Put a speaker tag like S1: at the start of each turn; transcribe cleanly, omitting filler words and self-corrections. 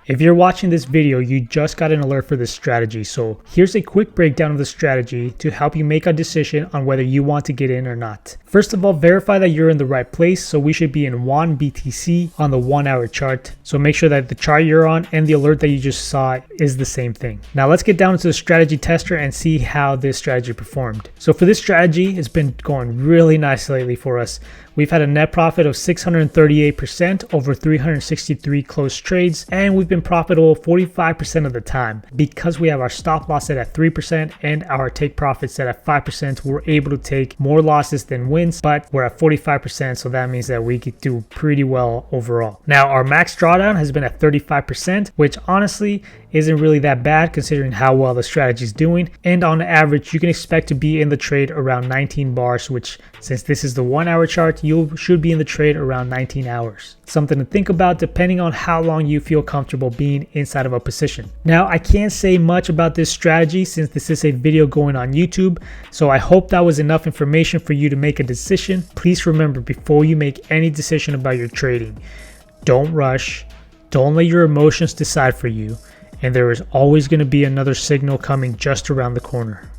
S1: If you're watching this video, you just got an alert for this strategy. So here's a quick breakdown of the strategy to help you make a decision on whether you want to get in or not. First of all, verify that you're in the right place. So we should be in WAN BTC on the 1 hour chart. So make sure that the chart you're on and the alert that you just saw is the same thing. Now let's get down to the strategy tester and see how this strategy performed. So for this strategy, it's been going really nice lately for us. We've had a net profit of 638% over 363 closed trades, and we've been profitable 45% of the time. Because we have our stop loss set at 3% and our take profit set at 5%, we're able to take more losses than wins, but we're at 45%, so that means that we could do pretty well overall. Now our max drawdown has been at 35%, which honestly isn't really that bad considering how well the strategy is doing, and on average you can expect to be in the trade around 19 bars, which since this is the 1 hour chart, you should be in the trade around 19 hours. Something to think about depending on how long you feel comfortable being inside of a position. Now I can't say much about this strategy since this is a video going on YouTube, so I hope that was enough information for you to make a decision. Please remember, before you make any decision about your trading, don't rush, don't let your emotions decide for you, and there is always going to be another signal coming just around the corner.